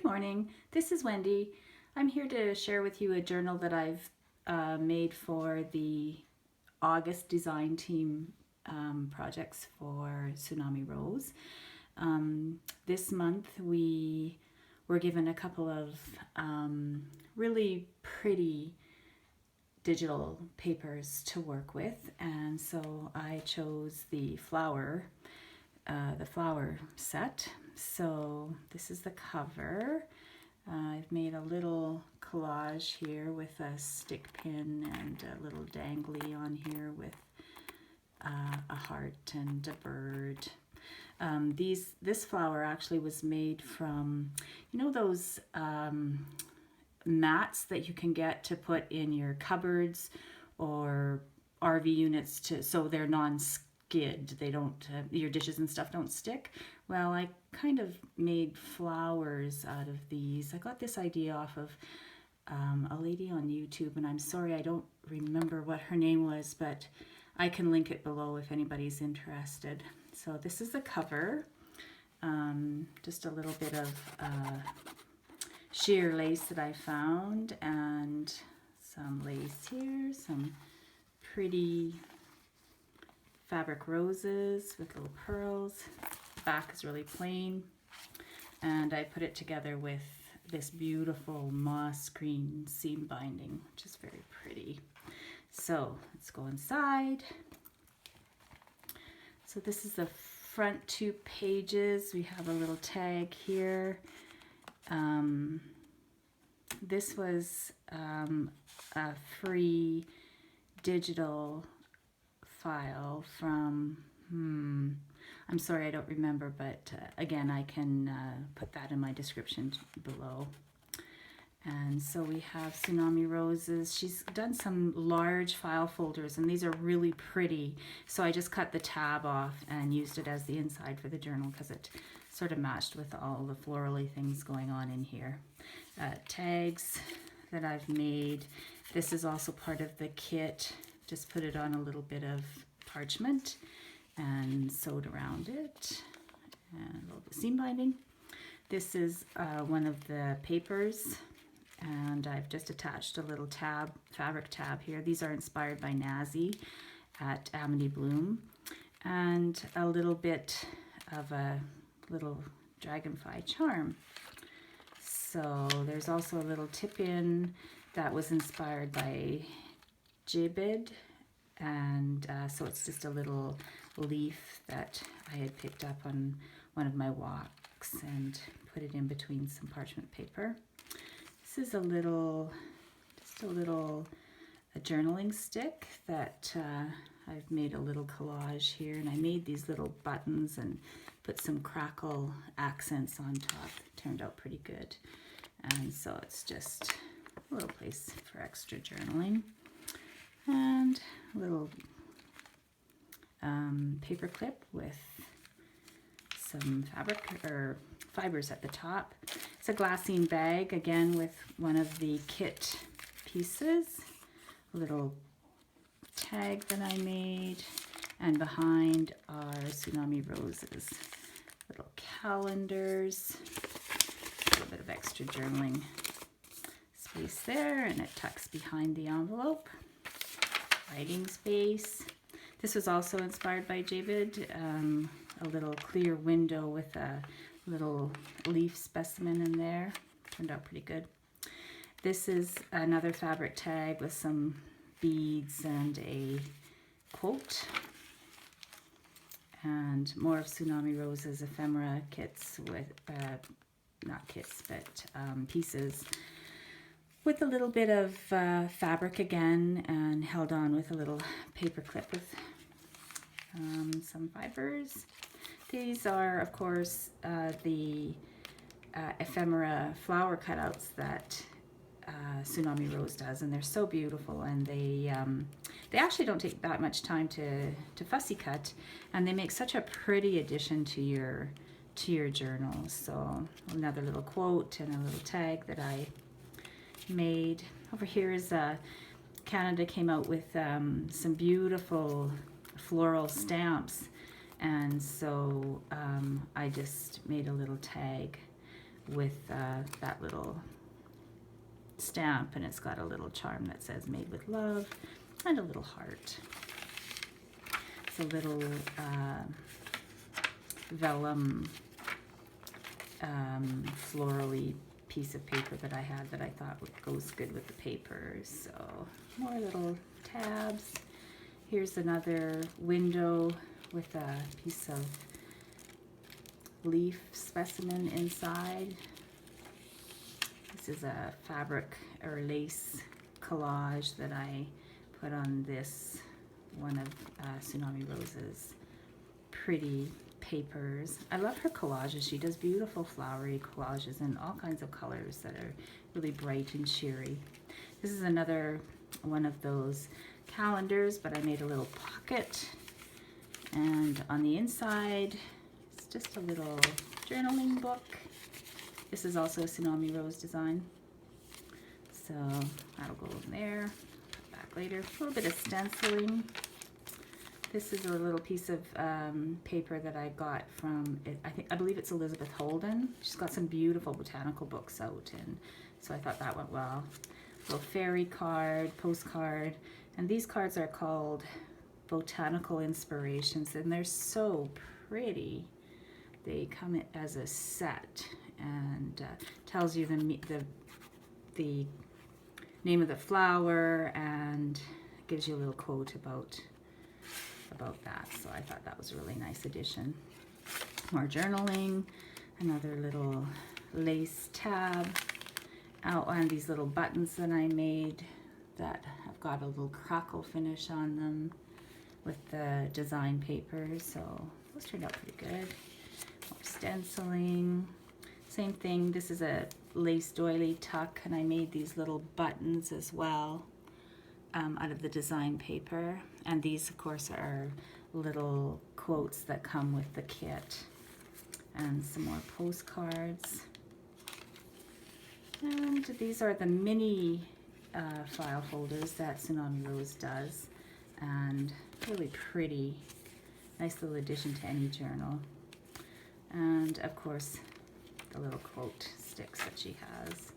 Good morning, this is Wendy. I'm here to share with you a journal that I've made for the August design team projects for Tsunami Rose. This month we were given a couple of really pretty digital papers to work with, and so I chose the flower set. So this is the cover. I've made a little collage here with a stick pin and a little dangly on here with a heart and a bird. This flower actually was made from, you know, those mats that you can get to put in your cupboards or RV units so they're non-skid. They don't, your dishes and stuff don't stick. Well, I kind of made flowers out of these. I got this idea off of a lady on YouTube, and I'm sorry I don't remember what her name was, but I can link it below if anybody's interested. So this is the cover. Just a little bit of sheer lace that I found, and some lace here, some pretty fabric roses with little pearls. Back is really plain, and I put it together with this beautiful moss green seam binding, which is very pretty. So let's go inside. So this is the front 2 pages. We have a little tag here. This was a free digital file from I'm sorry I don't remember, but again I can put that in my description below. And so we have Tsunami Roses. She's done some large file folders, and these are really pretty. So I just cut the tab off and used it as the inside for the journal because it sort of matched with all the florally things going on in here. Tags that I've made. This is also part of the kit. Just put it on a little bit of parchment and sewed around it, and a little bit of seam binding. This is one of the papers, and I've just attached a little fabric tab here. These are inspired by Nazi at Amity Bloom, and a little bit of a little dragonfly charm. So there's also a little tip-in that was inspired by Gibbed, and so it's just a little leaf that I had picked up on one of my walks and put it in between some parchment paper. This is a journaling stick that I've made a little collage here, and I made these little buttons and put some crackle accents on top. Turned out pretty good, and so it's just a little place for extra journaling. And a little paper clip with some fabric or fibers at the top. It's a glassine bag, again with one of the kit pieces. A little tag that I made, and behind are Tsunami Roses. Little calendars, a little bit of extra journaling space there, and it tucks behind the envelope. Writing space. This was also inspired by David. A little clear window with a little leaf specimen in there. Turned out pretty good. This is another fabric tag with some beads and a quote. And more of Tsunami Rose's ephemera kits with, not kits, but pieces, with a little bit of fabric again, and held on with a little paper clip with some fibers. These are, of course, the ephemera flower cutouts that Tsunami Rose does, and they're so beautiful, and they actually don't take that much time to fussy cut, and they make such a pretty addition to your journal. So another little quote and a little tag that I made. Over here is Canada came out with some beautiful floral stamps, and so I just made a little tag with that little stamp, and it's got a little charm that says made with love and a little heart. It's a little vellum florally piece of paper that I had that I thought goes good with the paper. So more little tabs. Here's another window with a piece of leaf specimen inside. This is a fabric or lace collage that I put on this one of Tsunami Rose's pretty papers. I love her collages. She does beautiful flowery collages in all kinds of colors that are really bright and cheery. This is another one of those calendars, but I made a little pocket, and on the inside it's just a little journaling book. This is also a Tsunami Rose design, so that'll go in there. Put back later. A little bit of stenciling. This is a little piece of paper that I got from, I believe it's Elizabeth Holden. She's got some beautiful botanical books out, and so I thought that went well. Little fairy card, postcard, and these cards are called Botanical Inspirations, and they're so pretty. They come as a set, and tells you the name of the flower, and gives you a little quote about that. So I thought that was a really nice addition. More journaling, another little lace tab, outline these little buttons that I made that have got a little crackle finish on them with the design paper. So those turned out pretty good. More stenciling, same thing. This is a lace doily tuck, and I made these little buttons as well out of the design paper, and these of course are little quotes that come with the kit. And some more postcards, and these are the mini file holders that Tsunami Rose does, and really pretty, nice little addition to any journal. And of course the little quote sticks that she has.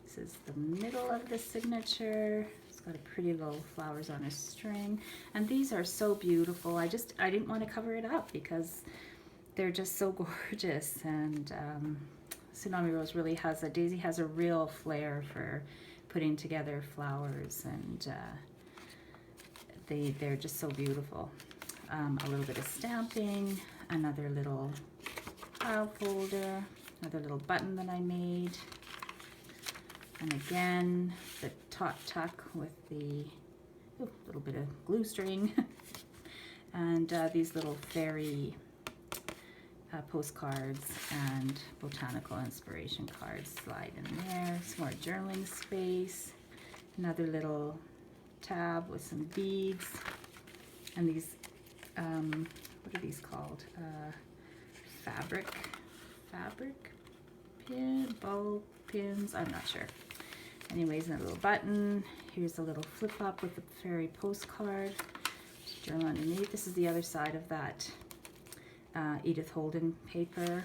This is the middle of the signature. Got a pretty little flowers on a string, and these are so beautiful. I didn't want to cover it up because they're just so gorgeous. And Tsunami Rose really has Daisy has a real flair for putting together flowers, and they're just so beautiful. A little bit of stamping, another little file folder, another little button that I made. And again, the tuck with the little bit of glue string, and these little fairy postcards and botanical inspiration cards slide in there. Some more journaling space, another little tab with some beads, and these, what are these called? Fabric pin, ball pins, I'm not sure. Anyways, and a little button. Here's a little flip up with the fairy postcard. Journal underneath. This is the other side of that Edith Holden paper.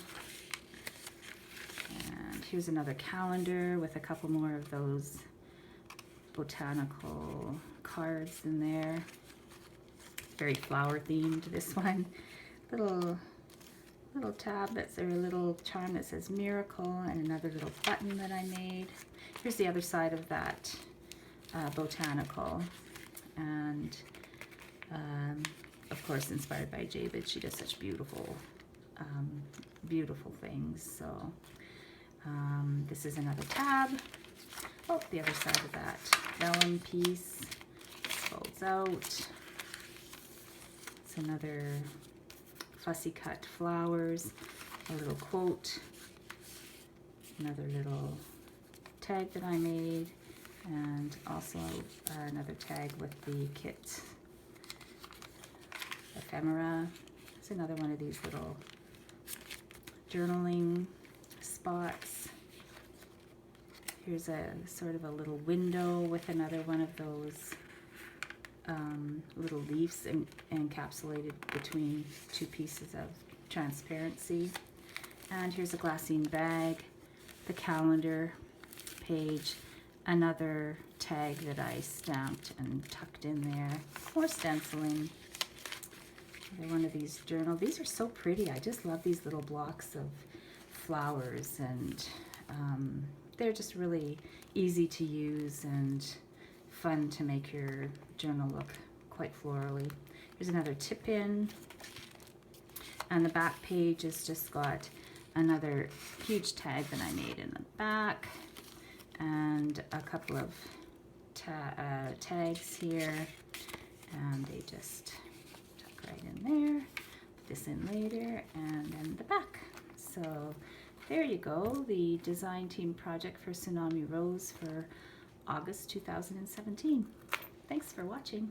And here's another calendar with a couple more of those botanical cards in there. Very flower themed, this one. Little tab that's a little charm that says miracle, and another little button that I made. Here's the other side of that botanical, and of course inspired by Jabid. She does such beautiful things. So this is another tab. Oh, the other side of that vellum piece folds out. It's another fussy cut flowers, a little quote, another little tag that I made, and also another tag with the kit ephemera. It's another one of these little journaling spots. Here's a sort of a little window with another one of those little leaves encapsulated between two pieces of transparency. And here's a glassine bag the calendar page, another tag that I stamped and tucked in there, more stenciling. Another one of these journal. These are so pretty. I just love these little blocks of flowers, and they're just really easy to use and fun to make your journal look quite florally. Here's another tip pin, and the back page has just got another huge tag that I made in the back, and a couple of tags here, and they just tuck right in there. Put this in later, and then the back. So there you go, the design team project for Tsunami Rose for August 2017. Thanks for watching.